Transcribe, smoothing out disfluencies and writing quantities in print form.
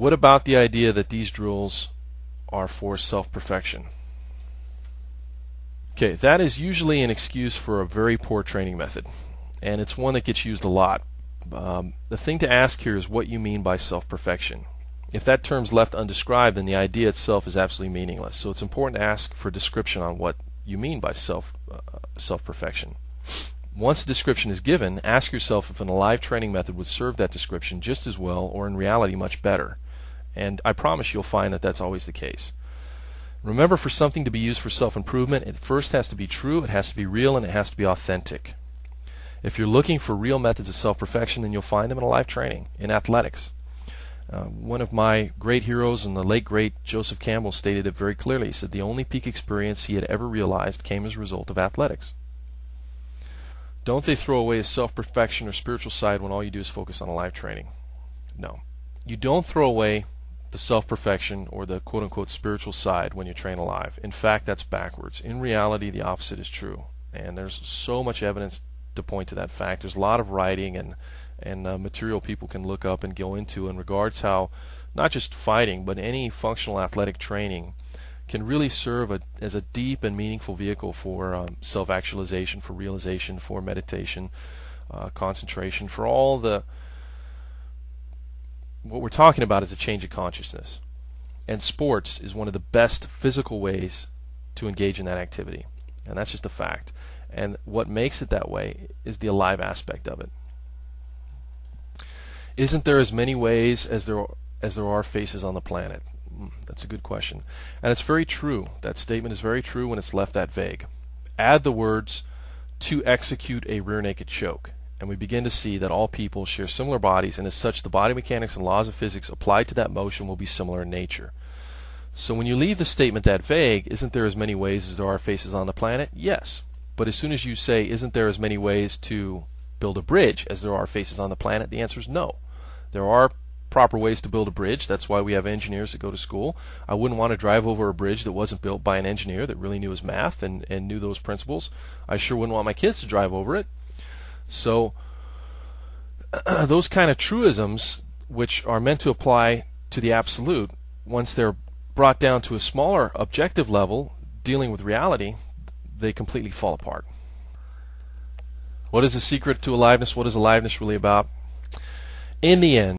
What about the idea that these drills are for self-perfection? Okay, that is usually an excuse for a very poor training method, and it's one that gets used a lot. The thing to ask here is what you mean by self-perfection. If that term's left undescribed, then the idea itself is absolutely meaningless. So it's important to ask for a description on what you mean by self-perfection. Once a description is given, ask yourself if an alive training method would serve that description just as well, or in reality much better. And I promise you'll find that that's always the case. Remember, for something to be used for self-improvement, it first has to be true, it has to be real, and it has to be authentic. If you're looking for real methods of self-perfection, then you'll find them in alive training, in athletics. One of my great heroes, and the late great Joseph Campbell, stated it very clearly. He said the only peak experience he had ever realized came as a result of athletics. Don't they throw away a self-perfection or spiritual side when all you do is focus on alive training? No. You don't throw away the self-perfection or the quote-unquote spiritual side when you train alive. In fact, that's backwards. In reality, the opposite is true. And there's so much evidence to point to that fact. There's a lot of writing and material people can look up and go into in regards how not just fighting, but any functional athletic training can really serve as a deep and meaningful vehicle for self-actualization, for realization, for meditation, concentration, for all the... What we're talking about is a change of consciousness. And sports is one of the best physical ways to engage in that activity. And that's just a fact. And what makes it that way is the alive aspect of it. Isn't there as many ways as there are faces on the planet? That's a good question. And it's very true. That statement is very true when it's left that vague. Add the words, to execute a rear naked choke, and we begin to see that all people share similar bodies, and as such the body mechanics and laws of physics applied to that motion will be similar in nature. So when you leave the statement that vague, isn't there as many ways as there are faces on the planet? Yes. But as soon as you say, isn't there as many ways to build a bridge as there are faces on the planet, the answer is no. There are proper ways to build a bridge. That's why we have engineers that go to school. I wouldn't want to drive over a bridge that wasn't built by an engineer that really knew his math and knew those principles. I sure wouldn't want my kids to drive over it. So those kind of truisms, which are meant to apply to the absolute, once they're brought down to a smaller objective level, dealing with reality, they completely fall apart. What is the secret to aliveness? What is aliveness really about? In the end,